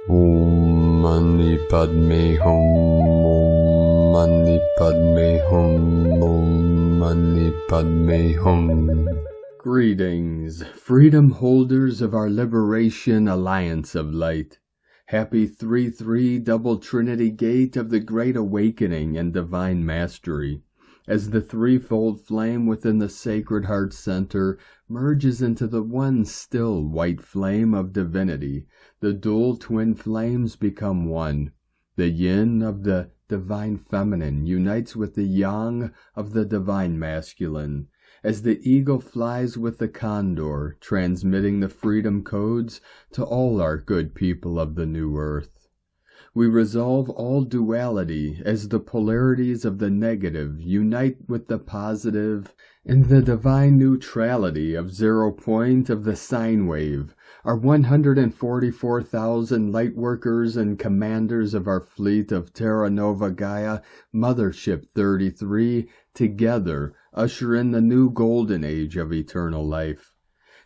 Om Mani Padme Hum, Om Mani Padme Hum, Om Mani Padme Hum. Greetings, freedom holders of our Liberation Alliance of Light. Happy 3-3 double Trinity gate of the Great Awakening and Divine Mastery. As the threefold flame within the Sacred Heart Center merges into the one still white flame of divinity, the dual twin flames become one. The yin of the Divine Feminine unites with the yang of the Divine Masculine, as the eagle flies with the Condor, transmitting the freedom codes to all our good people of the new earth. We resolve all duality as the polarities of the negative unite with the positive, and the divine neutrality of 0 point of the sine wave. Our 144,000 light workers and commanders of our fleet of Terra Nova Gaia Mothership 33 together usher in the new golden age of eternal life.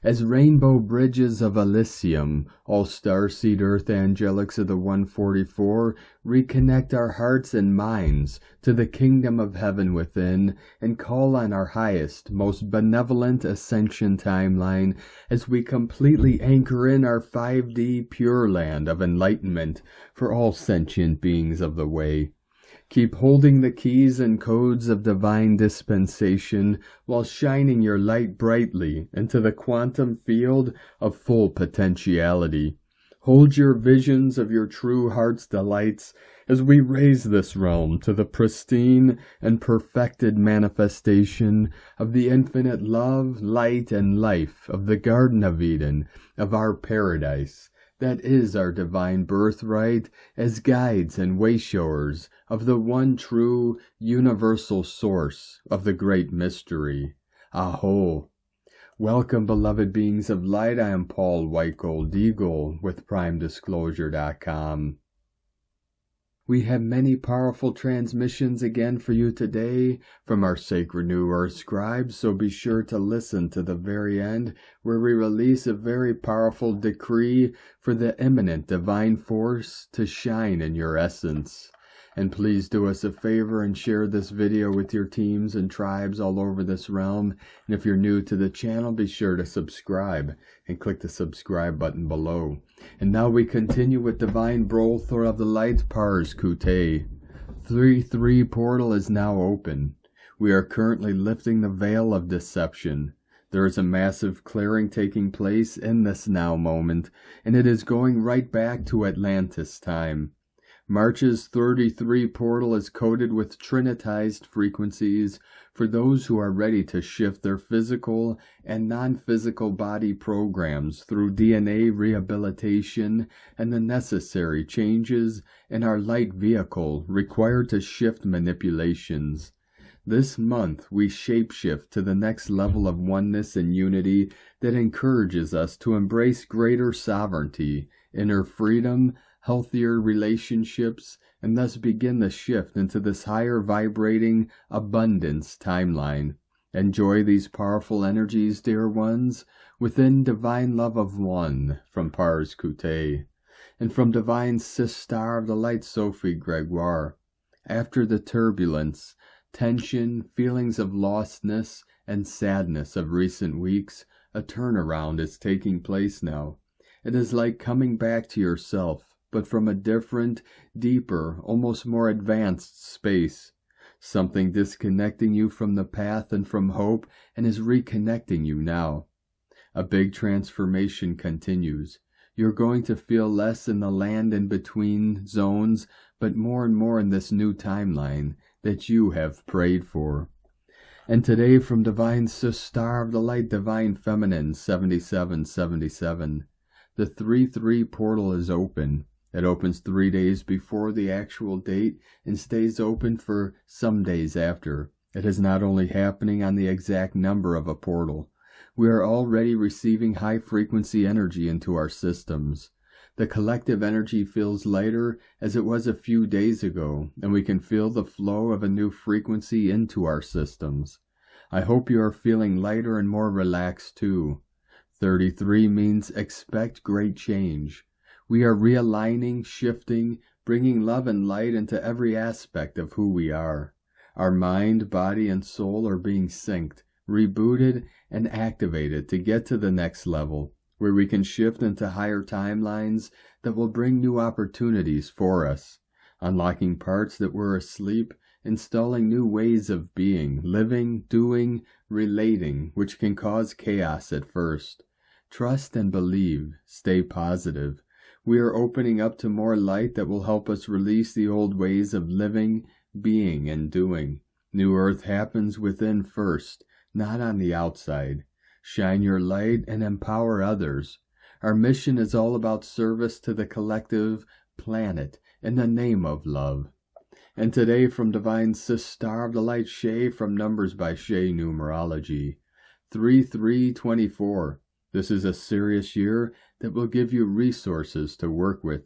As rainbow bridges of Elysium, all starseed earth angelics of the 144 reconnect our hearts and minds to the kingdom of heaven within and call on our highest, most benevolent ascension timeline as we completely anchor in our 5D pure land of enlightenment for all sentient beings of the way. Keep holding the keys and codes of divine dispensation while shining your light brightly into the quantum field of full potentiality. Hold your visions of your true heart's delights as we raise this realm to the pristine and perfected manifestation of the infinite love, light, and life of the Garden of Eden, of our paradise. That is our divine birthright as guides and wayshowers of the one true universal source of the great mystery. Aho! Welcome, beloved beings of light. I am Paul White Gold Eagle with PrimeDisclosure.com. We have many powerful transmissions again for you today from our Sacred New Earth scribes, so be sure to listen to the very end where we release a very powerful decree for the imminent divine force to shine in your essence. And please do us a favor and share this video with your teams and tribes all over this realm. And if you're new to the channel, be sure to subscribe and click the subscribe button below. And now we continue with Divine Brother of the Light, Pars Kute. 3-3 portal is now open. We are currently lifting the veil of deception. There is a massive clearing taking place in this now moment, and it is going right back to Atlantis time. March's 33 portal is coated with trinitized frequencies for those who are ready to shift their physical and non-physical body programs through DNA rehabilitation and the necessary changes in our light vehicle required to shift manipulations. This month, we shapeshift to the next level of oneness and unity that encourages us to embrace greater sovereignty, inner freedom, healthier relationships, and thus begin the shift into this higher vibrating abundance timeline. Enjoy these powerful energies, dear ones, within Divine Love of One from Pars Kute, and from Divine Star of the Light, Sophie Gregoire. After the turbulence, tension, feelings of lostness, and sadness of recent weeks, a turnaround is taking place now. It is like coming back to yourself, but from a different, deeper, almost more advanced space. Something disconnecting you from the path and from hope and is reconnecting you now. A big transformation continues. You're going to feel less in the land in between zones, but more and more in this new timeline that you have prayed for. And today from Divine Star of the Light, Divine Feminine 7777, the 3-3 portal is open. It opens 3 days before the actual date and stays open for some days after. It is not only happening on the exact number of a portal. We are already receiving high-frequency energy into our systems. The collective energy feels lighter as it was a few days ago, and we can feel the flow of a new frequency into our systems. I hope you are feeling lighter and more relaxed too. 33 means expect great change. We are realigning, shifting, bringing love and light into every aspect of who we are. Our mind, body, and soul are being synced, rebooted, and activated to get to the next level, where we can shift into higher timelines that will bring new opportunities for us, unlocking parts that were asleep, installing new ways of being, living, doing, relating, which can cause chaos at first. Trust and believe. Stay positive. We are opening up to more light that will help us release the old ways of living, being, and doing. New earth happens within first, not on the outside. Shine your light and empower others. Our mission is all about service to the collective planet in the name of love. And today from Divine Sis Star of the Light Shay from Numbers by Shay Numerology, 3324. This is a serious year that will give you resources to work with,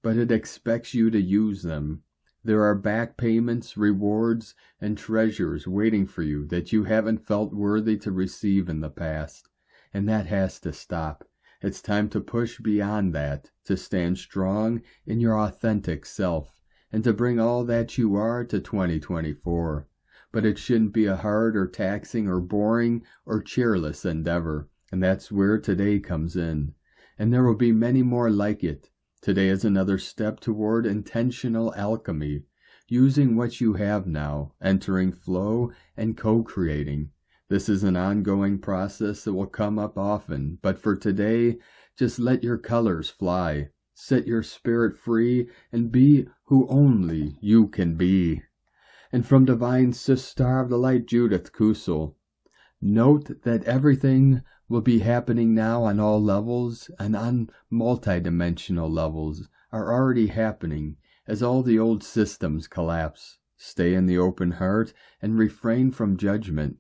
but it expects you to use them. There are back payments, rewards, and treasures waiting for you that you haven't felt worthy to receive in the past, and that has to stop. It's time to push beyond that, to stand strong in your authentic self, and to bring all that you are to 2024. But it shouldn't be a hard or taxing or boring or cheerless endeavor, and that's where today comes in. And there will be many more like it. Today is another step toward intentional alchemy, using what you have now, entering flow and co-creating. This is an ongoing process that will come up often, but for today, just let your colors fly. Set your spirit free and be who only you can be. And from Divine Sis Star of the Light, Judith Kusel, note that everything will be happening now on all levels and on multidimensional levels are already happening as all the old systems collapse. Stay in the open heart and refrain from judgment.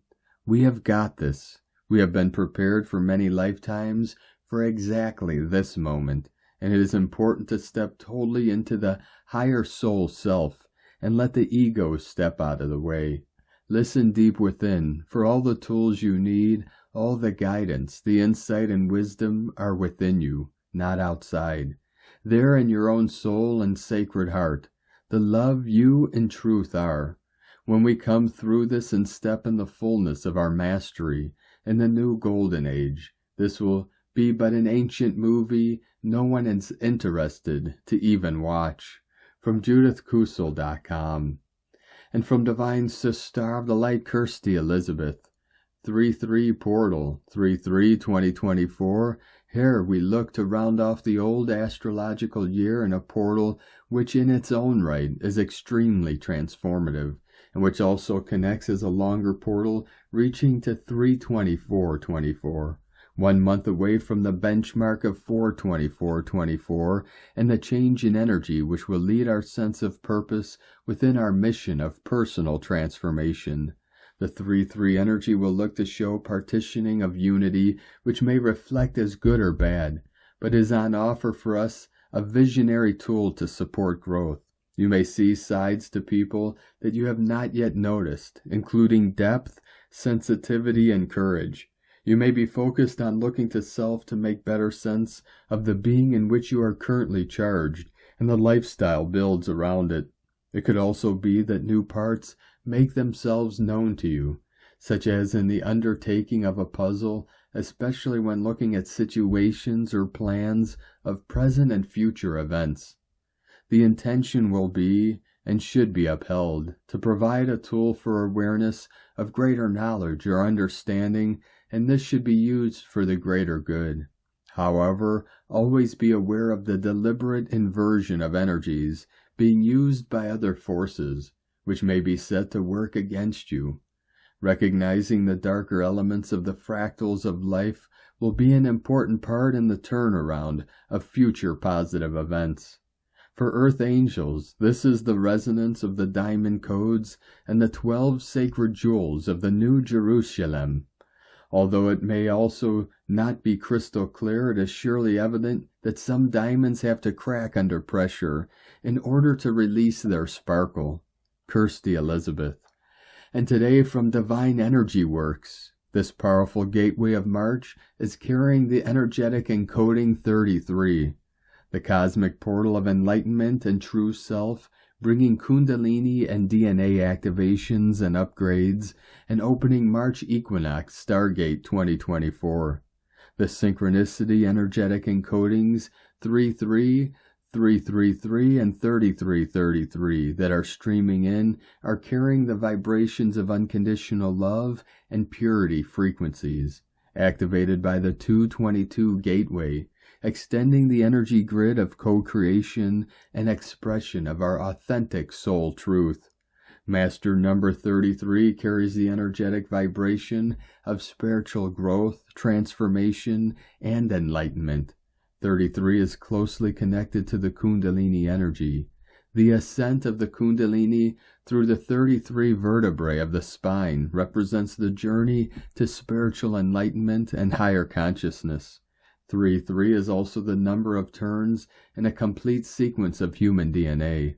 We have got this. We have been prepared for many lifetimes for exactly this moment, and it is important to step totally into the higher soul self and let the ego step out of the way. Listen deep within, for all the tools you need, all the guidance, the insight and wisdom are within you, not outside. There in your own soul and sacred heart, the love you in truth are. When we come through this and step in the fullness of our mastery in the new golden age, this will be but an ancient movie no one is interested to even watch. From JudithKusel.com. And from Divine Sis Star of the Light, Kirsty Elizabeth, 33 Portal, 3/3/2024. Here we look to round off the old astrological year in a portal which in its own right is extremely transformative, and which also connects as a longer portal reaching to 3/24/24. 1 month away from the benchmark of 4/24/24 and the change in energy which will lead our sense of purpose within our mission of personal transformation. The 3/3 energy will look to show partitioning of unity which may reflect as good or bad, but is on offer for us a visionary tool to support growth. You may see sides to people that you have not yet noticed, including depth, sensitivity, and courage. You may be focused on looking to self to make better sense of the being in which you are currently charged, and the lifestyle builds around it. It could also be that new parts make themselves known to you, such as in the undertaking of a puzzle, especially when looking at situations or plans of present and future events. The intention will be, and should be upheld, to provide a tool for awareness of greater knowledge or understanding, and this should be used for the greater good. However, always be aware of the deliberate inversion of energies being used by other forces, which may be set to work against you. Recognizing the darker elements of the fractals of life will be an important part in the turnaround of future positive events. For Earth Angels, this is the resonance of the diamond codes and the 12 sacred jewels of the New Jerusalem. Although it may also not be crystal clear, it is surely evident that some diamonds have to crack under pressure in order to release their sparkle. Kirsty Elizabeth. And today from Divine Energy Works, this powerful gateway of March is carrying the energetic encoding 33. the cosmic portal of enlightenment and true self, bringing kundalini and DNA activations and upgrades, and opening March equinox Stargate 2024. The synchronicity energetic encodings 33, 333, and 3333 that are streaming in are carrying the vibrations of unconditional love and purity frequencies, activated by the 222 gateway, extending the energy grid of co-creation and expression of our authentic soul truth. Master number 33 carries the energetic vibration of spiritual growth, transformation, and enlightenment. 33 is closely connected to the kundalini energy. The ascent of the kundalini through the 33 vertebrae of the spine represents the journey to spiritual enlightenment and higher consciousness. 33 is also the number of turns in a complete sequence of human DNA.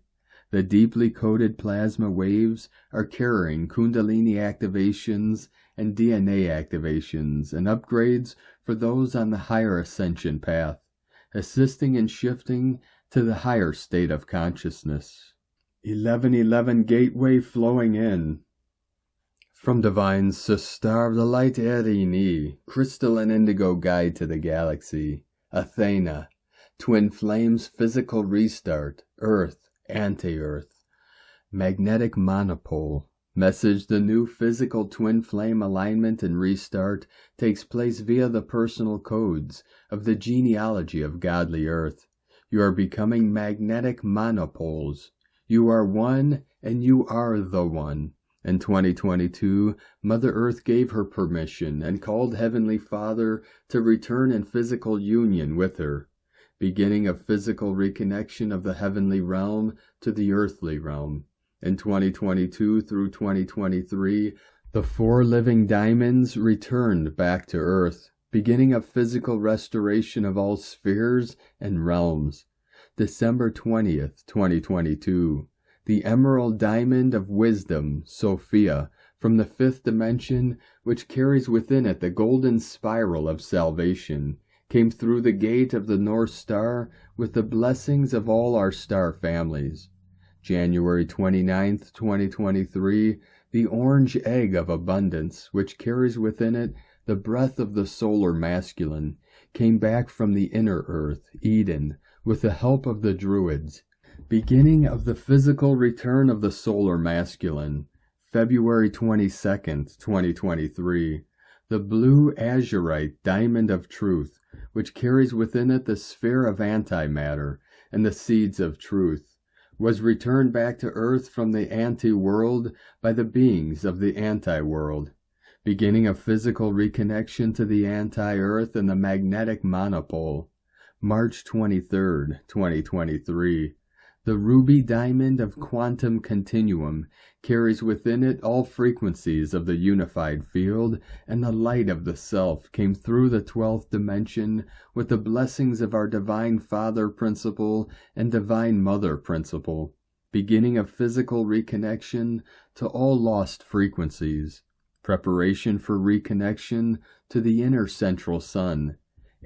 The deeply coded plasma waves are carrying kundalini activations and DNA activations and upgrades for those on the higher ascension path, assisting in shifting to the higher state of consciousness. 1111 gateway flowing in. From Divine Sister, the Light Erini, Crystal and Indigo Guide to the Galaxy, Athena, Twin Flames Physical Restart, Earth, Anti-Earth, Magnetic Monopole. Message: the new physical twin flame alignment and restart takes place via the personal codes of the genealogy of godly Earth. You are becoming magnetic monopoles. You are one and you are the one. In 2022, Mother Earth gave her permission and called Heavenly Father to return in physical union with her, beginning a physical reconnection of the heavenly realm to the earthly realm. In 2022 through 2023, the 4 living diamonds returned back to Earth, beginning a physical restoration of all spheres and realms. December 20th, 2022. The emerald diamond of wisdom, Sophia, from the 5th dimension, which carries within it the golden spiral of salvation, came through the gate of the North Star with the blessings of all our star families. January 29th, 2023, the orange egg of abundance, which carries within it the breath of the solar masculine, came back from the inner earth, Eden, with the help of the Druids. Beginning of the physical return of the solar masculine, February 22nd, 2023. The blue azurite diamond of truth, which carries within it the sphere of antimatter and the seeds of truth, was returned back to Earth from the anti-world by the beings of the anti-world, beginning a physical reconnection to the anti-Earth and the magnetic monopole. March 23rd, 2023. The ruby diamond of quantum continuum carries within it all frequencies of the unified field, and the light of the self came through the 12th dimension with the blessings of our Divine Father principle and Divine Mother principle, beginning a physical reconnection to all lost frequencies, preparation for reconnection to the inner central sun.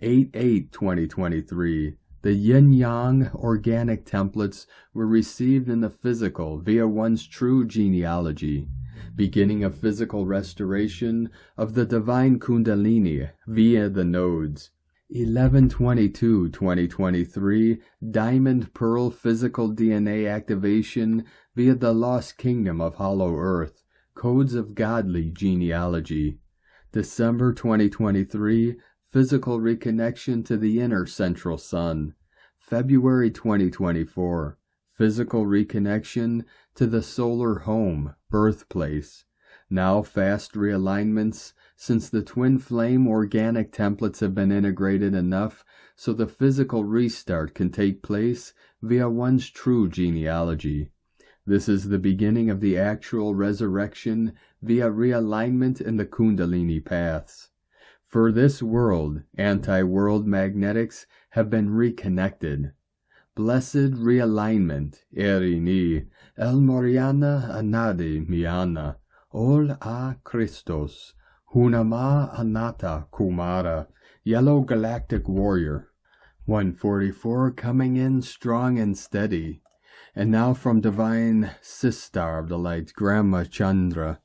8/8/2023. The yin-yang organic templates were received in the physical via one's true genealogy, beginning a physical restoration of the divine kundalini via the nodes. 11/22/2023, Diamond Pearl physical DNA activation via the lost kingdom of Hollow Earth, codes of godly genealogy. December 2023, physical reconnection to the inner central sun. February 2024, physical reconnection to the solar home, birthplace. Now fast realignments, since the twin flame organic templates have been integrated enough so the physical restart can take place via one's true genealogy. This is the beginning of the actual resurrection via realignment in the kundalini paths. For this world, anti-world magnetics have been reconnected. Blessed realignment, Erini, El Moriana Anadi Miana, Ol A Christos, Hunama Anata Kumara, Yellow Galactic Warrior. 144 coming in strong and steady. And now from divine sister of the light, Grandma Chandra.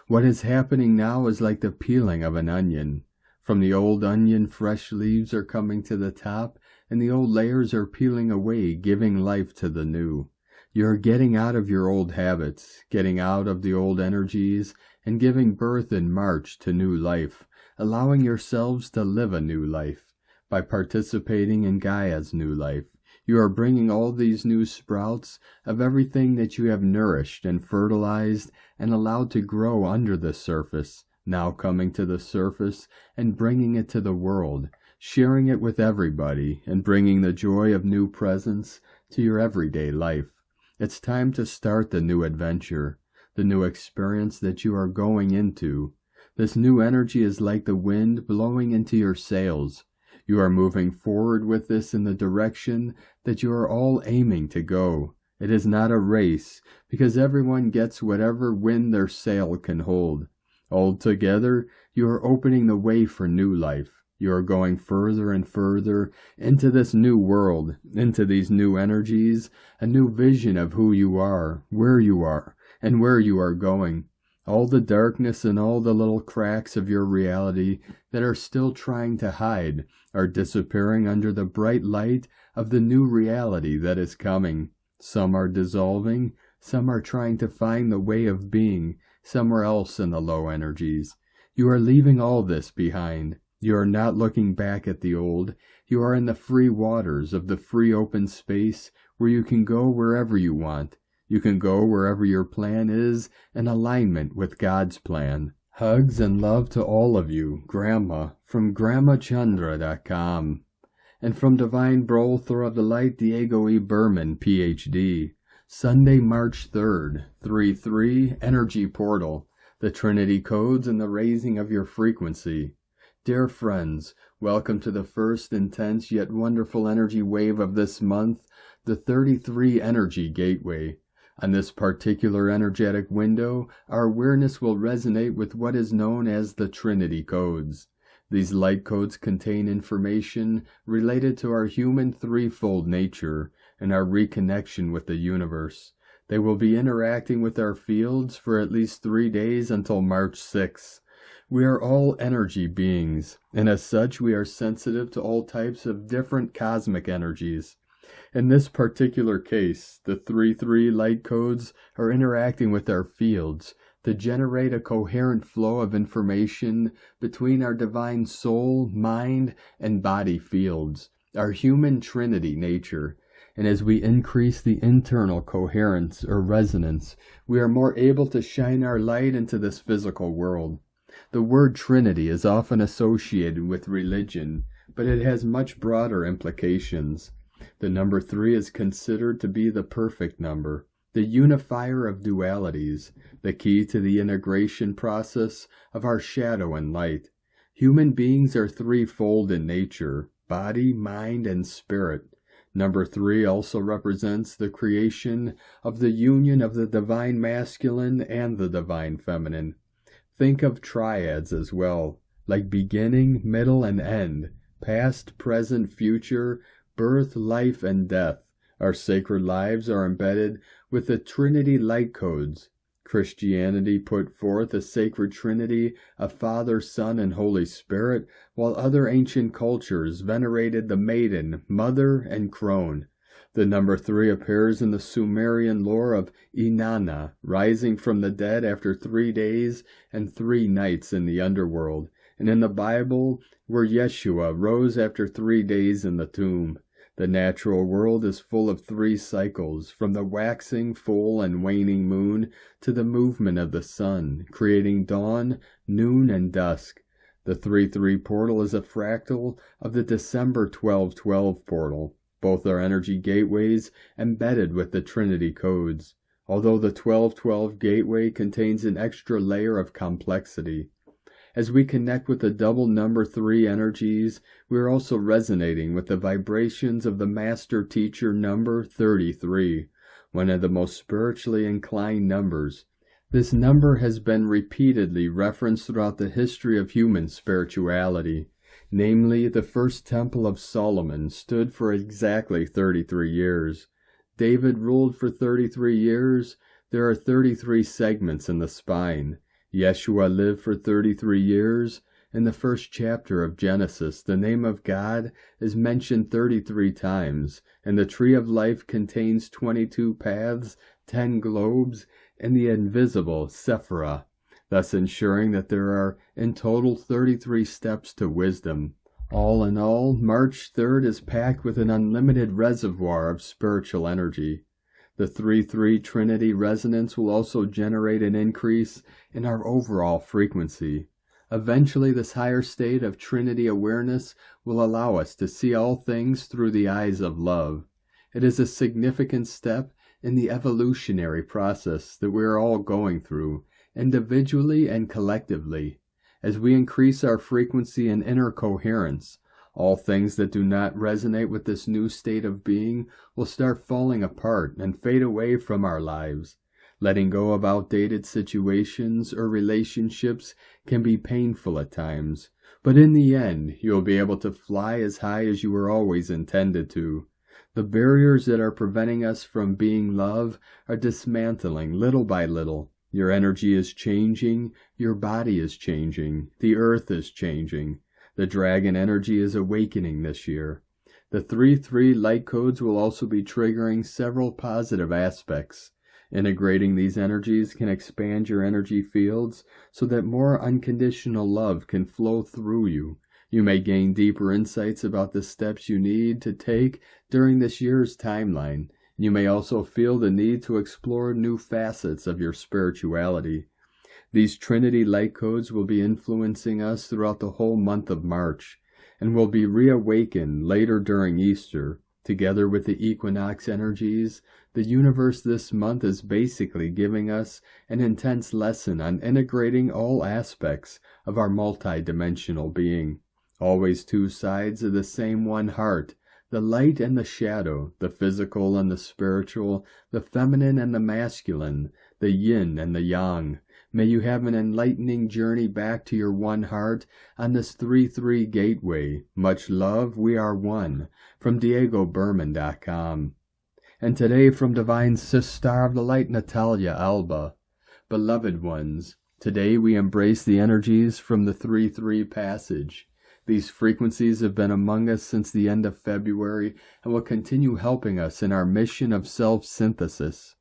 What is happening now is like the peeling of an onion. From the old onion, fresh leaves are coming to the top, and the old layers are peeling away, giving life to the new. You are getting out of your old habits, getting out of the old energies, and giving birth in March to new life, allowing yourselves to live a new life. By participating in Gaia's new life, you are bringing all these new sprouts of everything that you have nourished and fertilized and allowed to grow under the surface, now coming to the surface and bringing it to the world, sharing it with everybody, and bringing the joy of new presence to your everyday life. It's time to start the new adventure, the new experience that you are going into. This new energy is like the wind blowing into your sails. You are moving forward with this in the direction that you are all aiming to go. It is not a race, because everyone gets whatever wind their sail can hold. All together, you are opening the way for new life. You are going further and further into this new world, into these new energies, a new vision of who you are, and where you are going. All the darkness and all the little cracks of your reality that are still trying to hide are disappearing under the bright light of the new reality that is coming. Some are dissolving, some are trying to find the way of being somewhere else in the low energies. You are leaving all this behind. You are not looking back at the old. You are in the free waters of the free open space where you can go wherever you want. You can go wherever your plan is in alignment with God's plan. Hugs and love to all of you, Grandma, from GrandmaChandra.com. And from Divine Brother of the Light, Diego E. Berman, Ph.D. Sunday, March 3rd, 3-3, Energy Portal, the Trinity codes and the raising of your frequency. Dear friends, welcome to the first intense yet wonderful energy wave of this month, the 33 Energy Gateway. On this particular energetic window, our awareness will resonate with what is known as the Trinity codes. These light codes contain information related to our human threefold nature and our reconnection with the universe. They will be interacting with our fields for at least 3 days until March 6th. We are all energy beings, and as such we are sensitive to all types of different cosmic energies. In this particular case, the 3-3 light codes are interacting with our fields to generate a coherent flow of information between our divine soul, mind, and body fields, our human trinity nature. And as we increase the internal coherence or resonance, we are more able to shine our light into this physical world. The word Trinity is often associated with religion, but it has much broader implications. The number 3 is considered to be the perfect number, the unifier of dualities, the key to the integration process of our shadow and light. Human beings are threefold in nature, body, mind, and spirit. Number 3 also represents the creation of the union of the divine masculine and the divine feminine. Think of triads as well, like beginning, middle, and end, past, present, future, birth, life, and death. Our sacred lives are embedded with the Trinity light codes. Christianity put forth a sacred Trinity of Father, Son, and Holy Spirit, while other ancient cultures venerated the Maiden, Mother, and Crone. The number 3 appears in the Sumerian lore of Inanna, rising from the dead after 3 days and 3 nights in the underworld, and in the Bible, where Yeshua rose after 3 days in the tomb. The natural world is full of 3 cycles, from the waxing, full, and waning moon to the movement of the sun, creating dawn, noon, and dusk. The 3-3 portal is a fractal of the December 12-12 portal. Both are energy gateways embedded with the Trinity codes, although the 12-12 gateway contains an extra layer of complexity. As we connect with the double number 3 energies, we are also resonating with the vibrations of the Master Teacher number 33, one of the most spiritually inclined numbers. This number has been repeatedly referenced throughout the history of human spirituality. Namely, the first temple of Solomon stood for exactly 33 years. David ruled for 33 years. There are 33 segments in the spine. Yeshua lived for 33 years. In the first chapter of Genesis, the name of God is mentioned 33 times, and the tree of life contains 22 paths, 10 globes, and the invisible Sephirah, thus ensuring that there are in total 33 steps to wisdom. All in all, March 3rd is packed with an unlimited reservoir of spiritual energy. The 3-3 Trinity resonance will also generate an increase in our overall frequency. Eventually, this higher state of Trinity awareness will allow us to see all things through the eyes of love. It is a significant step in the evolutionary process that we are all going through, individually and collectively. As we increase our frequency and inner coherence, all things that do not resonate with this new state of being will start falling apart and fade away from our lives. Letting go of outdated situations or relationships can be painful at times, but in the end, you'll be able to fly as high as you were always intended to. The barriers that are preventing us from being love are dismantling little by little. Your energy is changing, your body is changing, the earth is changing. The dragon energy is awakening this year. The 3-3 light codes will also be triggering several positive aspects. Integrating these energies can expand your energy fields so that more unconditional love can flow through you. You may gain deeper insights about the steps you need to take during this year's timeline. You may also feel the need to explore new facets of your spirituality. These Trinity light codes will be influencing us throughout the whole month of March and will be reawakened later during Easter. Together with the equinox energies, the universe this month is basically giving us an intense lesson on integrating all aspects of our multidimensional being. Always two sides of the same one heart, the light and the shadow, the physical and the spiritual, the feminine and the masculine, the yin and the yang. May you have an enlightening journey back to your one heart on this 3-3 gateway. Much love, we are one. From DiegoBerman.com. And today from Divine Sister of the Light, Natalia Alba. Beloved ones, today we embrace the energies from the 3-3 passage. These frequencies have been among us since the end of February and will continue helping us in our mission of self-synthesis.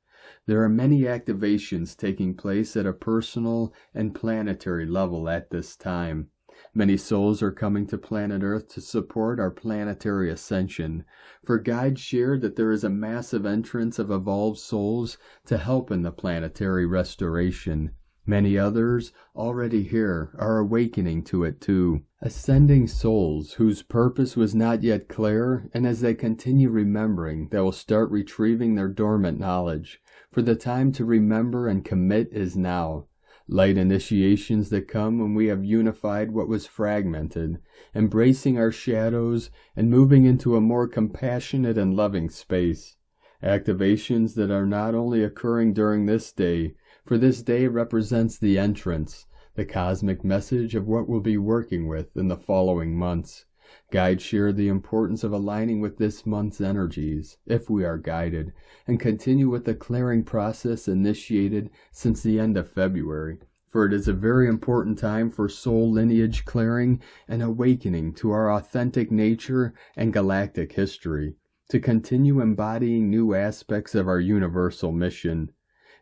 There are many activations taking place at a personal and planetary level at this time. Many souls are coming to planet Earth to support our planetary ascension. For guides shared that there is a massive entrance of evolved souls to help in the planetary restoration. Many others already here are awakening to it too. Ascending souls whose purpose was not yet clear, and as they continue remembering, they will start retrieving their dormant knowledge. For the time to remember and commit is now. Light initiations that come when we have unified what was fragmented, embracing our shadows and moving into a more compassionate and loving space. Activations that are not only occurring during this day, for this day represents the entrance, the cosmic message of what we'll be working with in the following months. Guides share the importance of aligning with this month's energies, if we are guided, and continue with the clearing process initiated since the end of February. For it is a very important time for soul lineage clearing and awakening to our authentic nature and galactic history, to continue embodying new aspects of our universal mission.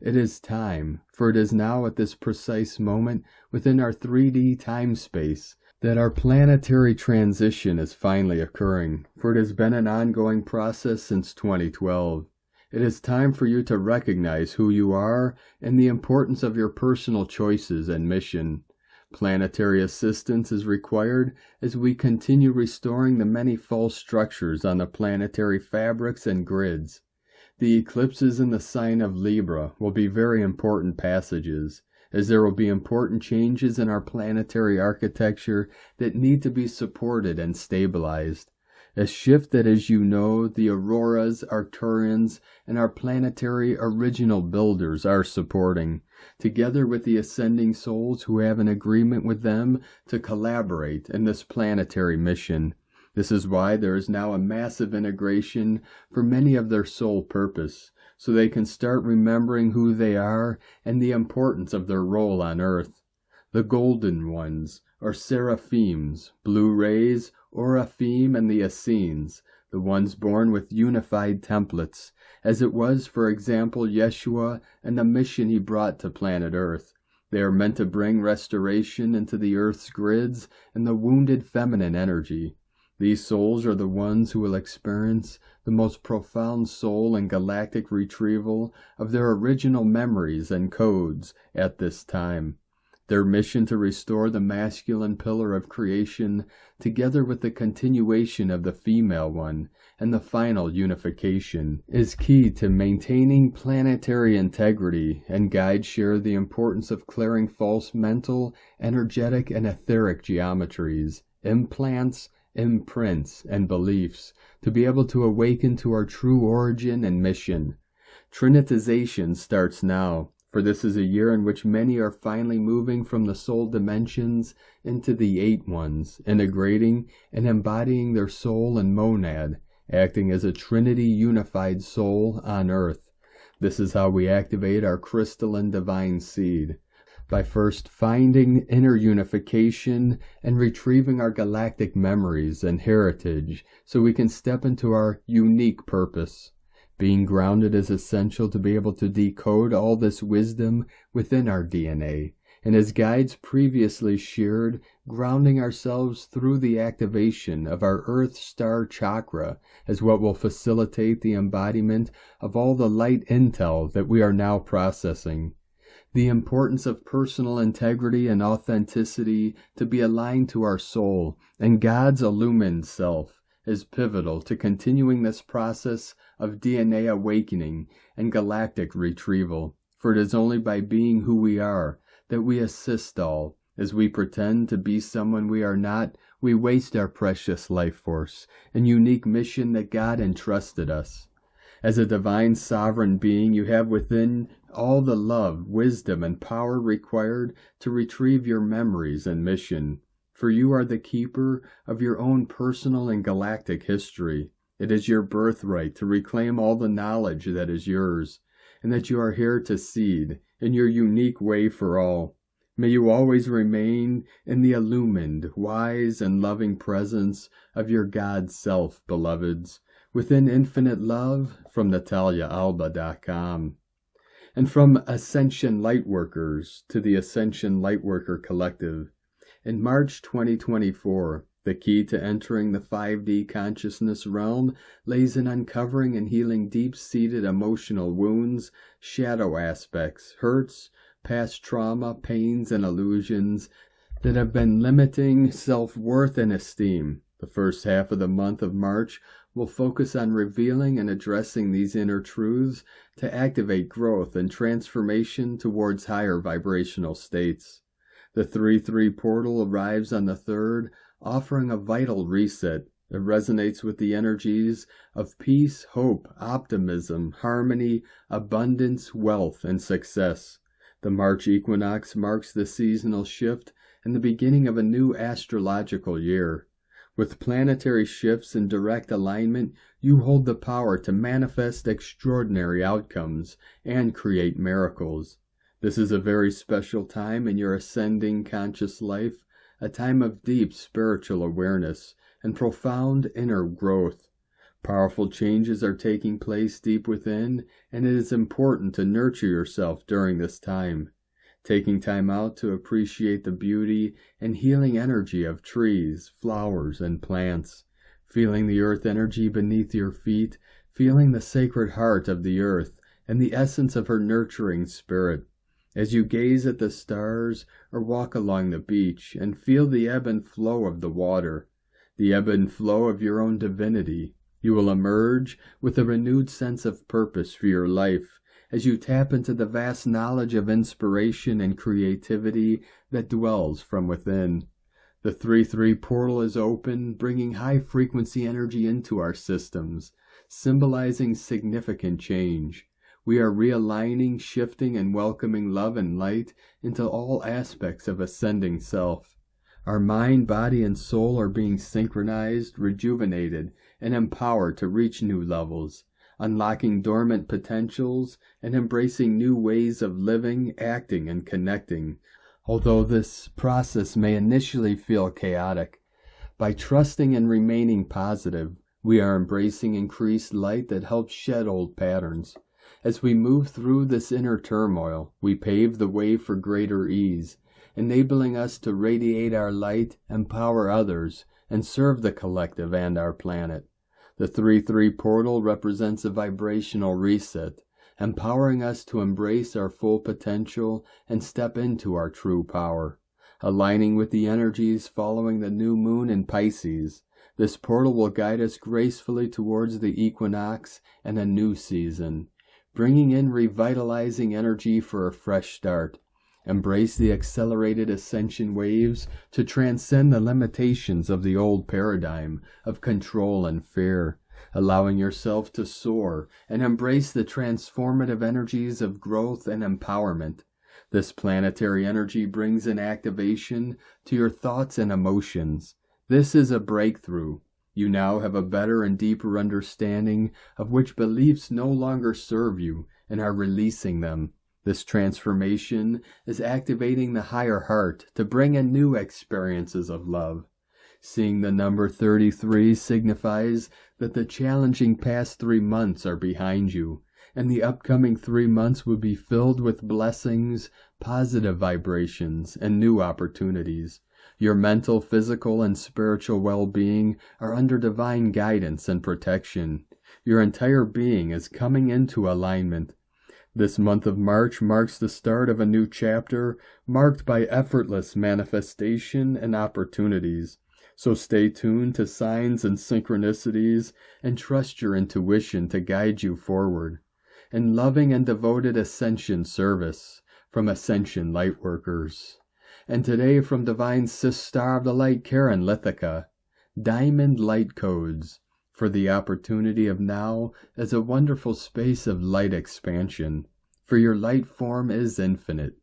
It is time, for it is now at this precise moment within our 3D time-space that our planetary transition is finally occurring, for it has been an ongoing process since 2012. It is time for you to recognize who you are and the importance of your personal choices and mission. Planetary assistance is required as we continue restoring the many false structures on the planetary fabrics and grids. The eclipses in the sign of Libra will be very important passages, as there will be important changes in our planetary architecture that need to be supported and stabilized. A shift that, as you know, the Auroras, Arcturians, and our planetary original builders are supporting, together with the ascending souls who have an agreement with them to collaborate in this planetary mission. This is why there is now a massive integration for many of their soul purpose, so they can start remembering who they are and the importance of their role on Earth. The Golden Ones, or Seraphims, Blue Rays, Oraphim, and the Essenes, the ones born with unified templates, as it was, for example, Yeshua and the mission he brought to planet Earth. They are meant to bring restoration into the Earth's grids and the wounded feminine energy. These souls are the ones who will experience the most profound soul and galactic retrieval of their original memories and codes at this time. Their mission to restore the masculine pillar of creation, together with the continuation of the female one and the final unification, is key to maintaining planetary integrity, and guides share the importance of clearing false mental, energetic, and etheric geometries, implants, imprints, and beliefs, to be able to awaken to our true origin and mission. Trinitization starts now, for this is a year in which many are finally moving from the soul dimensions into the 8 ones, integrating and embodying their soul and monad, acting as a Trinity unified soul on Earth. This is how we activate our crystalline divine seed, by first finding inner unification and retrieving our galactic memories and heritage so we can step into our unique purpose. Being grounded is essential to be able to decode all this wisdom within our DNA, and as guides previously shared, grounding ourselves through the activation of our Earth Star Chakra is what will facilitate the embodiment of all the light intel that we are now processing. The importance of personal integrity and authenticity to be aligned to our soul and God's illumined self is pivotal to continuing this process of DNA awakening and galactic retrieval, for it is only by being who we are that we assist all. As we pretend to be someone we are not, we waste our precious life force and unique mission that God entrusted us. As a divine sovereign being, you have within all the love, wisdom, and power required to retrieve your memories and mission. For you are the keeper of your own personal and galactic history. It is your birthright to reclaim all the knowledge that is yours, and that you are here to seed in your unique way for all. May you always remain in the illumined, wise, and loving presence of your God self, beloveds, within infinite love, from NataliaAlba.com. And from Ascension Lightworkers to the Ascension Lightworker Collective. In March 2024, the key to entering the 5D consciousness realm lays in uncovering and healing deep-seated emotional wounds, shadow aspects, hurts, past trauma, pains, and illusions that have been limiting self-worth and esteem. The first half of the month of March will focus on revealing and addressing these inner truths to activate growth and transformation towards higher vibrational states. The 3-3 portal arrives on the 3rd, offering a vital reset. It resonates with the energies of peace, hope, optimism, harmony, abundance, wealth, and success. The March equinox marks the seasonal shift and the beginning of a new astrological year. With planetary shifts in direct alignment, you hold the power to manifest extraordinary outcomes and create miracles. This is a very special time in your ascending conscious life, a time of deep spiritual awareness and profound inner growth. Powerful changes are taking place deep within, and it is important to nurture yourself during this time. Taking time out to appreciate the beauty and healing energy of trees, flowers, and plants. Feeling the earth energy beneath your feet, feeling the sacred heart of the earth and the essence of her nurturing spirit. As you gaze at the stars or walk along the beach and feel the ebb and flow of the water, the ebb and flow of your own divinity, you will emerge with a renewed sense of purpose for your life as you tap into the vast knowledge of inspiration and creativity that dwells from within. The 3-3 portal is open, bringing high-frequency energy into our systems, symbolizing significant change. We are realigning, shifting, and welcoming love and light into all aspects of ascending self. Our mind, body, and soul are being synchronized, rejuvenated, and empowered to reach new levels, unlocking dormant potentials and embracing new ways of living, acting, and connecting. Although this process may initially feel chaotic, by trusting and remaining positive, we are embracing increased light that helps shed old patterns. As we move through this inner turmoil, we pave the way for greater ease, enabling us to radiate our light, empower others, and serve the collective and our planet. The 3-3 portal represents a vibrational reset, empowering us to embrace our full potential and step into our true power. Aligning with the energies following the new moon in Pisces, this portal will guide us gracefully towards the equinox and a new season, bringing in revitalizing energy for a fresh start. Embrace the accelerated ascension waves to transcend the limitations of the old paradigm of control and fear, allowing yourself to soar and embrace the transformative energies of growth and empowerment. This planetary energy brings an activation to your thoughts and emotions. This is a breakthrough. You now have a better and deeper understanding of which beliefs no longer serve you and are releasing them. This transformation is activating the higher heart to bring in new experiences of love. Seeing the number 33 signifies that the challenging past 3 months are behind you, and the upcoming 3 months will be filled with blessings, positive vibrations, and new opportunities. Your mental, physical, and spiritual well-being are under divine guidance and protection. Your entire being is coming into alignment. This month of March marks the start of a new chapter, marked by effortless manifestation and opportunities. So stay tuned to signs and synchronicities and trust your intuition to guide you forward. In loving and devoted Ascension service from Ascension Lightworkers. And today from Divine Sister of the Light Karen Lithica, Diamond Light Codes for the opportunity of now as a wonderful space of light expansion. For your light form is infinite.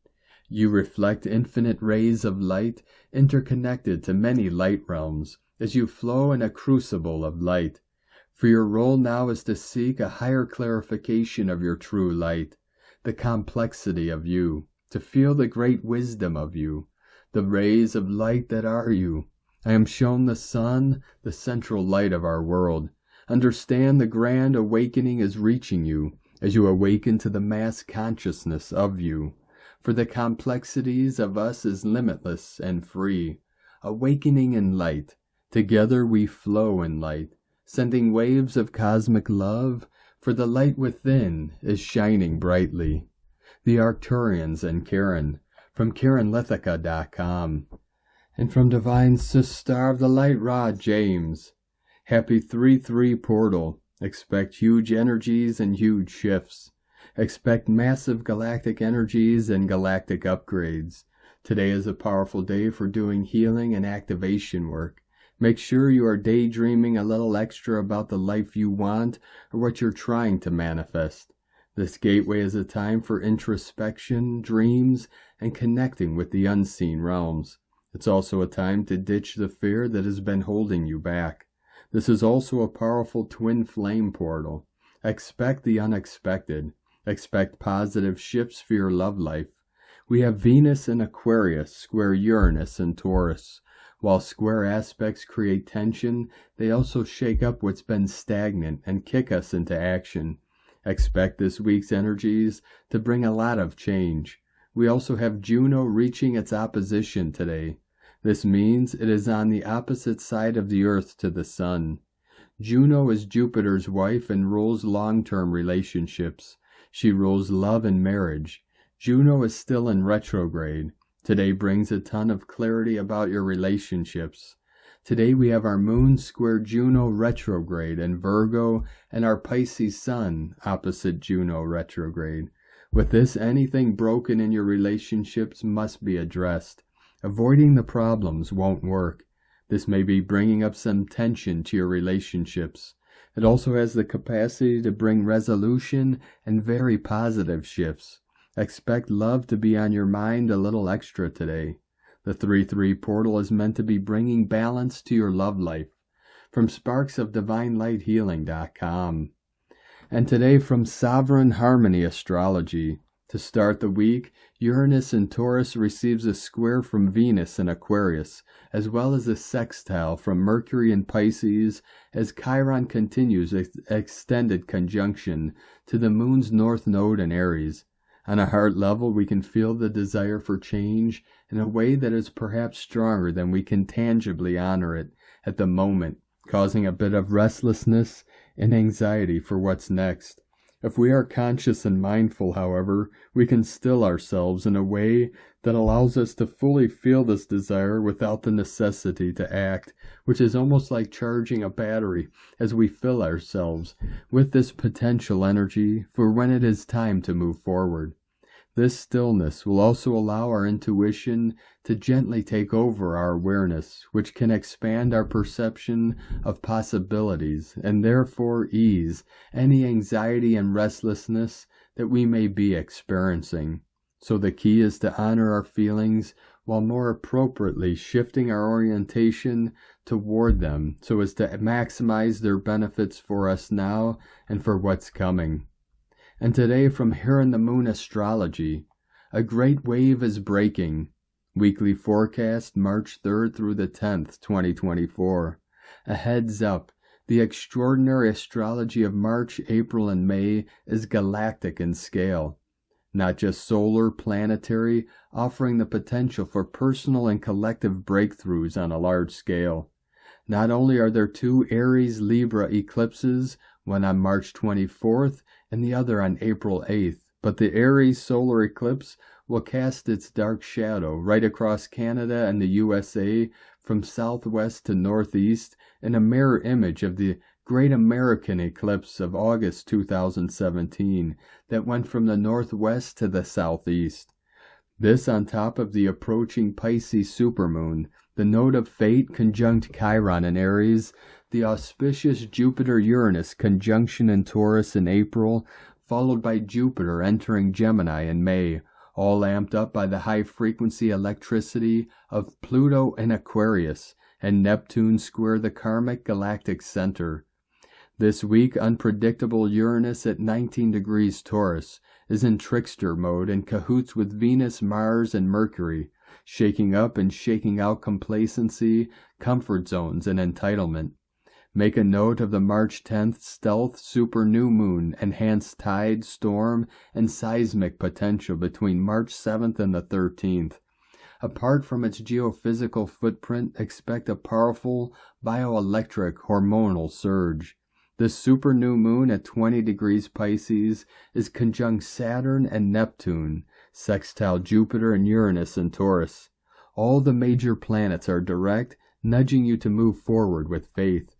You reflect infinite rays of light interconnected to many light realms as you flow in a crucible of light. For your role now is to seek a higher clarification of your true light, the complexity of you, to feel the great wisdom of you, the rays of light that are you. I am shown the sun, the central light of our world. Understand the grand awakening is reaching you as you awaken to the mass consciousness of you. For the complexities of us is limitless and free. Awakening in light, together we flow in light, sending waves of cosmic love, for the light within is shining brightly. The Arcturians and Karen, from KarenLithica.com. And from Divine Sister of the Light Rod James, happy 3-3 portal. Expect huge energies and huge shifts. Expect massive galactic energies and galactic upgrades. Today is a powerful day for doing healing and activation work. Make sure you are daydreaming a little extra about the life you want or what you're trying to manifest. This gateway is a time for introspection, dreams, and connecting with the unseen realms. It's also a time to ditch the fear that has been holding you back. This is also a powerful twin flame portal. Expect the unexpected. Expect positive shifts for your love life. We have Venus in Aquarius, square Uranus and Taurus. While square aspects create tension, they also shake up what's been stagnant and kick us into action. Expect this week's energies to bring a lot of change. We also have Juno reaching its opposition today. This means it is on the opposite side of the Earth to the Sun. Juno is Jupiter's wife and rules long-term relationships. She rules love and marriage. Juno is still in retrograde. Today brings a ton of clarity about your relationships. Today we have our Moon square Juno retrograde in Virgo and our Pisces Sun opposite Juno retrograde. With this, anything broken in your relationships must be addressed. Avoiding the problems won't work. This may be bringing up some tension to your relationships. It also has the capacity to bring resolution and very positive shifts. Expect love to be on your mind a little extra today. The 3-3 portal is meant to be bringing balance to your love life. From sparksofdivinelighthealing.com. And today from Sovereign Harmony Astrology. To start the week, Uranus in Taurus receives a square from Venus in Aquarius, as well as a sextile from Mercury in Pisces, as Chiron continues its extended conjunction to the Moon's North Node in Aries. On a heart level, we can feel the desire for change in a way that is perhaps stronger than we can tangibly honor it at the moment, causing a bit of restlessness and anxiety for what's next. If we are conscious and mindful, however, we can still ourselves in a way that allows us to fully feel this desire without the necessity to act, which is almost like charging a battery as we fill ourselves with this potential energy for when it is time to move forward. This stillness will also allow our intuition to gently take over our awareness, which can expand our perception of possibilities and therefore ease any anxiety and restlessness that we may be experiencing. So the key is to honor our feelings while more appropriately shifting our orientation toward them so as to maximize their benefits for us now and for what's coming. And today from Here in the Moon Astrology, a great wave is breaking. Weekly forecast March 3rd through the 10th, 2024. A heads up, the extraordinary astrology of March, April, and May is galactic in scale. Not just solar, planetary, offering the potential for personal and collective breakthroughs on a large scale. Not only are there 2 Aries-Libra eclipses, one on March 24th and the other on April 8th, but the Aries solar eclipse will cast its dark shadow right across Canada and the USA from southwest to northeast in a mirror image of the Great American Eclipse of August 2017 that went from the northwest to the southeast. This on top of the approaching Pisces supermoon, the node of fate conjunct Chiron in Aries, the auspicious Jupiter-Uranus conjunction in Taurus in April, followed by Jupiter entering Gemini in May, all amped up by the high-frequency electricity of Pluto in Aquarius, and Neptune square the karmic galactic center. This week, unpredictable Uranus at 19 degrees Taurus is in trickster mode in cahoots with Venus, Mars, and Mercury, shaking up and shaking out complacency, comfort zones, and entitlement. Make a note of the March 10th stealth super new moon, enhanced tide, storm, and seismic potential between March 7th and the 13th. Apart from its geophysical footprint, expect a powerful bioelectric hormonal surge. This super new moon at 20 degrees Pisces is conjunct Saturn and Neptune, sextile Jupiter and Uranus in Taurus. All the major planets are direct, nudging you to move forward with faith.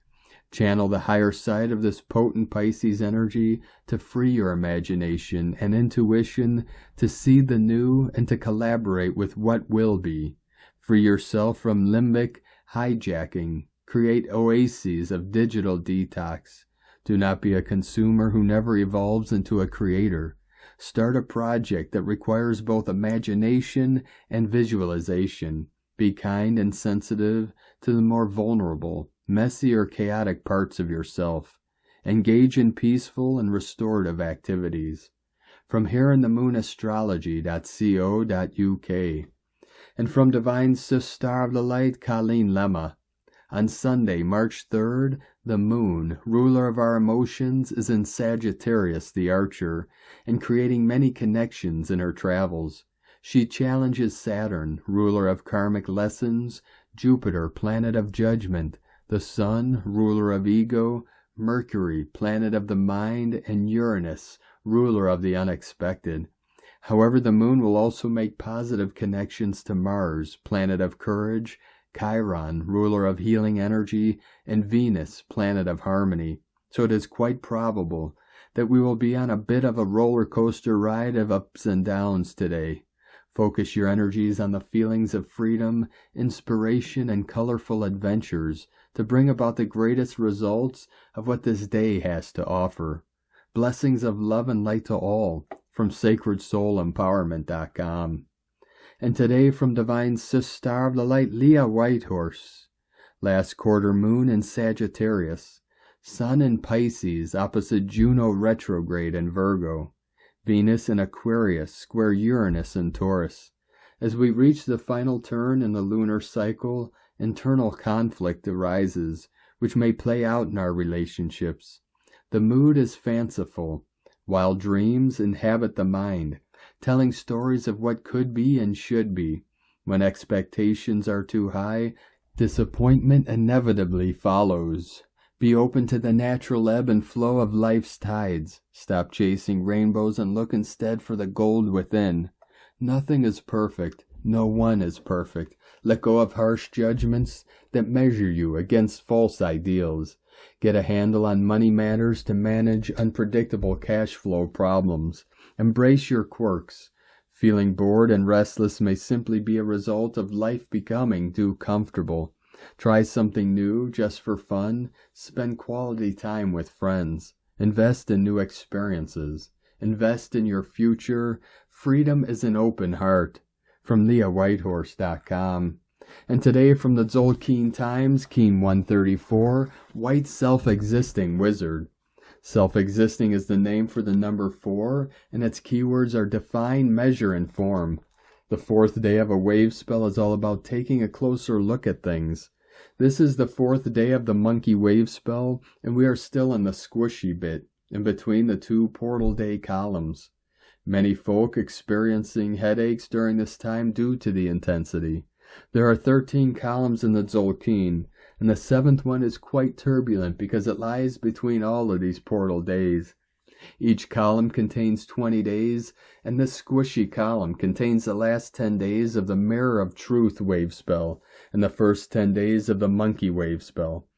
Channel the higher side of this potent Pisces energy to free your imagination and intuition to see the new and to collaborate with what will be. Free yourself from limbic hijacking. Create oases of digital detox. Do not be a consumer who never evolves into a creator. Start a project that requires both imagination and visualization. Be kind and sensitive to the more vulnerable, messy or chaotic parts of yourself. Engage in peaceful and restorative activities. From Here in the Moon Astrology.co.uk. And from Divine Sister of the Light, Colleen Lemma. On Sunday, March 3rd, the moon, ruler of our emotions, is in Sagittarius the Archer, and creating many connections in her travels. She challenges Saturn, ruler of karmic lessons, Jupiter, planet of judgment, the Sun, ruler of ego, Mercury, planet of the mind, and Uranus, ruler of the unexpected. However, the moon will also make positive connections to Mars, planet of courage, Chiron, ruler of healing energy, and Venus, planet of harmony. So it is quite probable that we will be on a bit of a roller coaster ride of ups and downs today. Focus your energies on the feelings of freedom, inspiration, and colorful adventures to bring about the greatest results of what this day has to offer. Blessings of love and light to all from sacredsoulempowerment.com. And today from Divine Sister of the Light, Leah Whitehorse. Last quarter moon in Sagittarius. Sun in Pisces opposite Juno retrograde in Virgo. Venus in Aquarius square Uranus in Taurus. As we reach the final turn in the lunar cycle, internal conflict arises, which may play out in our relationships. The mood is fanciful, while dreams inhabit the mind, telling stories of what could be and should be. When expectations are too high, disappointment inevitably follows. Be open to the natural ebb and flow of life's tides. Stop chasing rainbows and look instead for the gold within. Nothing is perfect. No one is perfect. Let go of harsh judgments that measure you against false ideals. Get a handle on money matters to manage unpredictable cash flow problems. Embrace your quirks. Feeling bored and restless may simply be a result of life becoming too comfortable. Try something new just for fun. Spend quality time with friends. Invest in new experiences. Invest in your future. Freedom is an open heart. From LeahWhitehorse.com. And today from the Tzolk'in Times, Keen 134, White Self-Existing Wizard. Self-existing is the name for the number 4, and its keywords are define, measure, and form. The 4th day of a wave spell is all about taking a closer look at things. This is the 4th day of the monkey wave spell, and we are still in the squishy bit, in between the 2 portal day columns. Many folk experiencing headaches during this time due to the intensity. There are 13 columns in the Tzolk'in, and the 7th one is quite turbulent because it lies between all of these portal days. Each column contains 20 days, and this squishy column contains the last 10 days of the Mirror of Truth wave spell and the first 10 days of the Monkey wave spell.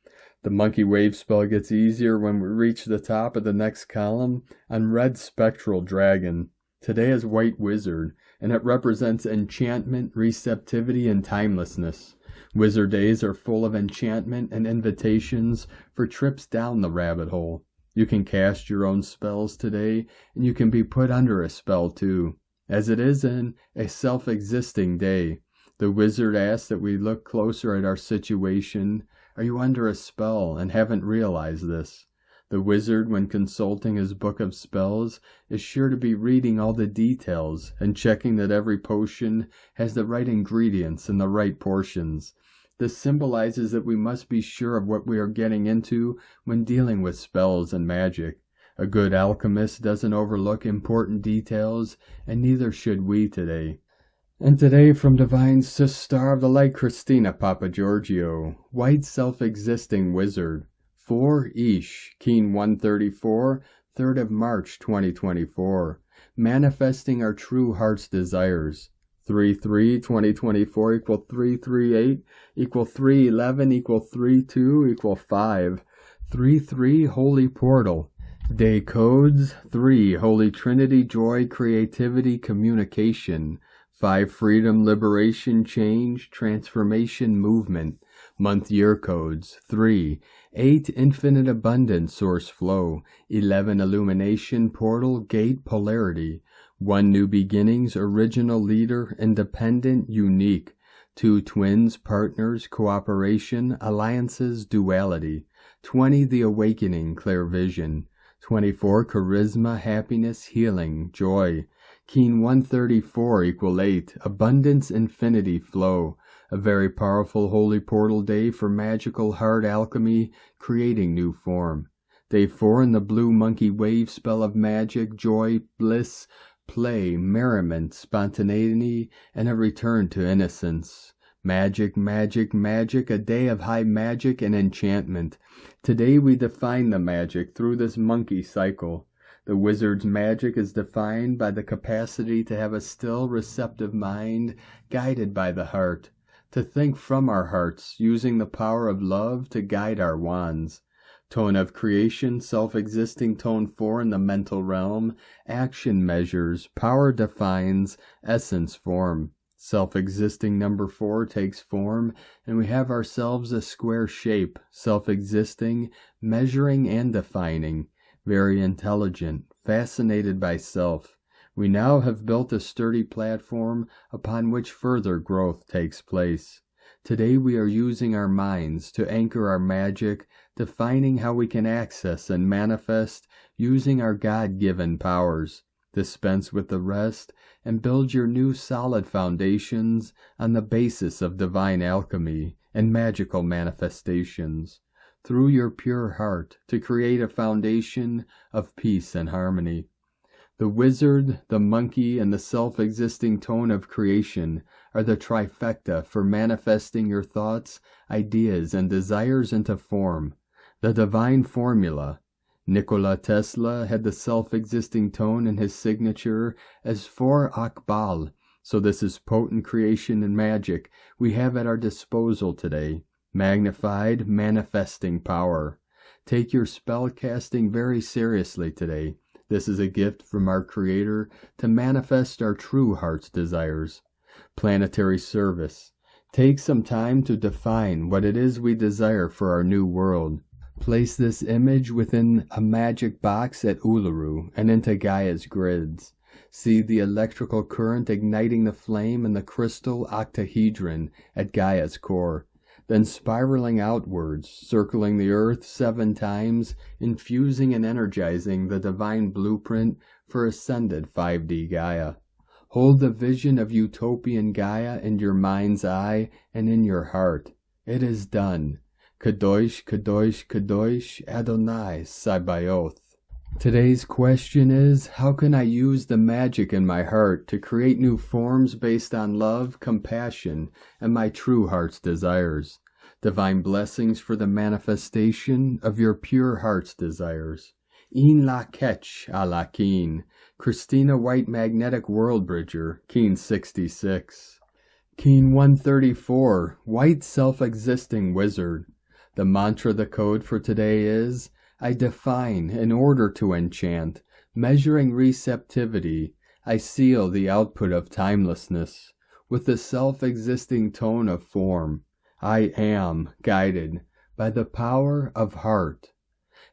The Monkey wave spell gets easier when we reach the top of the next column on Red Spectral Dragon. Today is White Wizard, and it represents enchantment, receptivity, and timelessness. Wizard days are full of enchantment and invitations for trips down the rabbit hole. You can cast your own spells today, and you can be put under a spell too. As it is in a self-existing day, the wizard asks that we look closer at our situation. Are you under a spell and haven't realized this? The wizard, when consulting his book of spells, is sure to be reading all the details and checking that every potion has the right ingredients and the right portions. This symbolizes that we must be sure of what we are getting into when dealing with spells and magic. A good alchemist doesn't overlook important details, and neither should we today. And today from Divine Sister of the Light, Christina Papagiorgio, White Self-Existing Wizard, 4 Ish, Keen 134, 3rd of March 2024, Manifesting Our True Heart's Desires. 3-3-2024 equal 3-3-8 equal 3-11 equal 3-2 equal 5. 3-3 Holy Portal. Day codes 3 Holy Trinity, Joy, Creativity, Communication. 5 Freedom, Liberation, Change, Transformation, Movement. Month year codes 3 8 Infinite Abundance, Source Flow. 11 Illumination, Portal, Gate, Polarity. 1 New Beginnings, Original Leader, Independent, Unique. 2 Twins, Partners, Cooperation, Alliances, Duality. 20 The Awakening, Clear Vision. 24 Charisma, Happiness, Healing, Joy. Keen 134 equal 8 Abundance, Infinity, Flow. A very powerful holy portal day for magical heart alchemy, creating new form. Day 4 in the blue monkey wave spell of magic, joy, bliss, play, merriment, spontaneity, and a return to innocence. Magic, magic, magic, a day of high magic and enchantment. Today we define the magic through this monkey cycle. The wizard's magic is defined by the capacity to have a still, receptive mind guided by the heart, to think from our hearts, using the power of love to guide our wands. Tone of creation, self-existing tone 4 in the mental realm. Action measures, power defines, essence form. Self-existing number 4 takes form, and we have ourselves a square shape, self-existing, measuring and defining, very intelligent, fascinated by self. We now have built a sturdy platform upon which further growth takes place. Today we are using our minds to anchor our magic, defining how we can access and manifest using our God-given powers. Dispense with the rest and build your new solid foundations on the basis of divine alchemy and magical manifestations through your pure heart to create a foundation of peace and harmony. The wizard, the monkey, and the self-existing tone of creation are the trifecta for manifesting your thoughts, ideas, and desires into form. The divine formula. Nikola Tesla had the self-existing tone in his signature as 4 Akbal, so this is potent creation and magic we have at our disposal today. Magnified, manifesting power. Take your spell casting very seriously today. This is a gift from our Creator to manifest our true heart's desires. Planetary service. Take some time to define what it is we desire for our new world. Place this image within a magic box at Uluru and into Gaia's grids. See the electrical current igniting the flame in the crystal octahedron at Gaia's core, then spiraling outwards, circling the earth 7 times, infusing and energizing the divine blueprint for ascended 5D Gaia. Hold the vision of utopian Gaia in your mind's eye and in your heart. It is done. Kadosh, Kadosh, Kadosh, Adonai Sabaoth. Today's question is, how can I use the magic in my heart to create new forms based on love, compassion, and my true heart's desires? Divine blessings for the manifestation of your pure heart's desires. In la ketch a la Keen. Christina White Magnetic World Bridger, Keen 66. Keen 134, White Self-Existing Wizard. The mantra, the code for today is, I define in order to enchant, measuring receptivity, I seal the output of timelessness, with the self-existing tone of form. I am guided by the power of heart.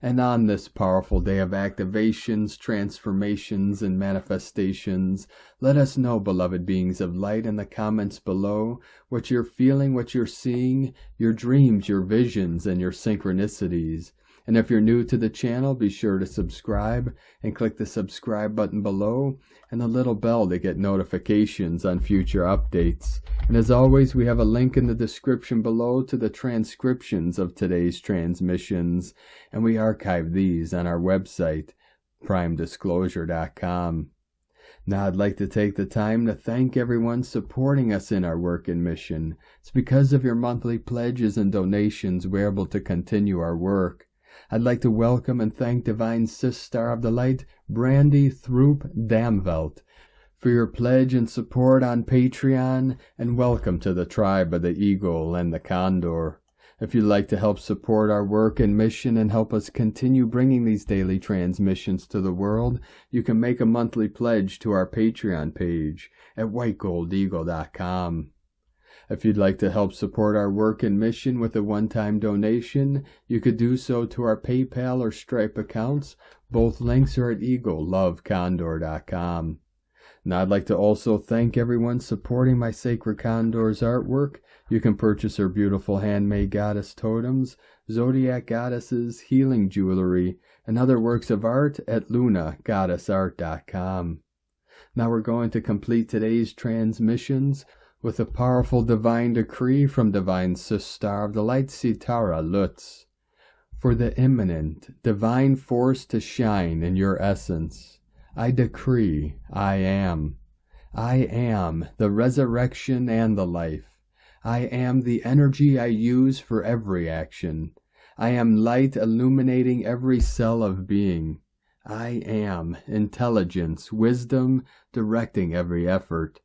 And on this powerful day of activations, transformations, and manifestations, let us know, beloved beings of light, in the comments below what you're feeling, what you're seeing, your dreams, your visions, and your synchronicities. And if you're new to the channel, be sure to subscribe and click the subscribe button below and the little bell to get notifications on future updates. And as always, we have a link in the description below to the transcriptions of today's transmissions, and we archive these on our website, primedisclosure.com. Now I'd like to take the time to thank everyone supporting us in our work and mission. It's because of your monthly pledges and donations we're able to continue our work. I'd like to welcome and thank Divine Sister of the Light, Brandi Damvelt, for your pledge and support on Patreon, and welcome to the tribe of the Eagle and the Condor. If you'd like to help support our work and mission and help us continue bringing these daily transmissions to the world, you can make a monthly pledge to our Patreon page at whitegoldeagle.com. If you'd like to help support our work and mission with a one-time donation, you could do so to our PayPal or Stripe accounts. Both links are at eaglelovecondor.com. Now I'd like to also thank everyone supporting my Sacred Condor's artwork. You can purchase her beautiful handmade goddess totems, zodiac goddesses, healing jewelry, and other works of art at lunagoddessart.com. Now we're going to complete today's transmissions with a powerful divine decree from Divine Sister of the Light, Sitara Lutz. For the imminent divine force to shine in your essence, I decree I am. I am the resurrection and the life. I am the energy I use for every action. I am light illuminating every cell of being. I am intelligence, wisdom, directing every effort.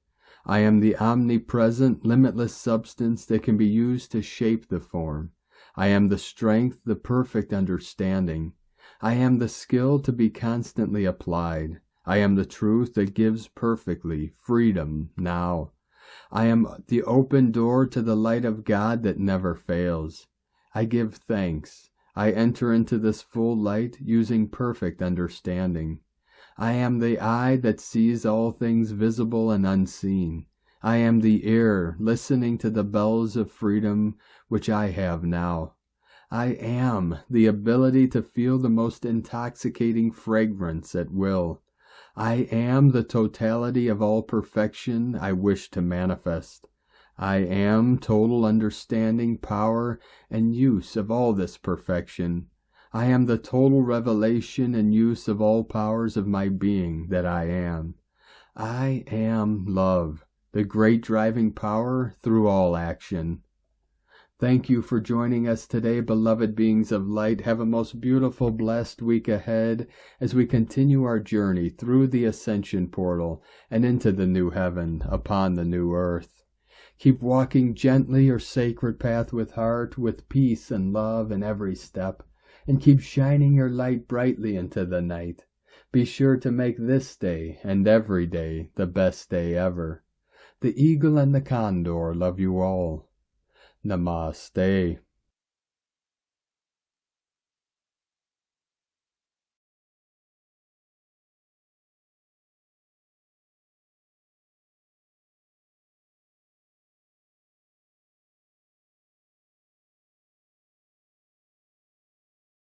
I am the omnipresent, limitless substance that can be used to shape the form. I am the strength, the perfect understanding. I am the skill to be constantly applied. I am the truth that gives perfectly freedom now. I am the open door to the light of God that never fails. I give thanks. I enter into this full light using perfect understanding. I am the eye that sees all things visible and unseen. I am the ear listening to the bells of freedom which I have now. I am the ability to feel the most intoxicating fragrance at will. I am the totality of all perfection I wish to manifest. I am total understanding, power, and use of all this perfection. I am the total revelation and use of all powers of my being that I am. I am love, the great driving power through all action. Thank you for joining us today, beloved beings of light. Have a most beautiful, blessed week ahead as we continue our journey through the Ascension portal and into the new heaven upon the new earth. Keep walking gently your sacred path with heart, with peace and love in every step, and keep shining your light brightly into the night. Be sure to make this day and every day the best day ever. The eagle and the condor love you all. Namaste.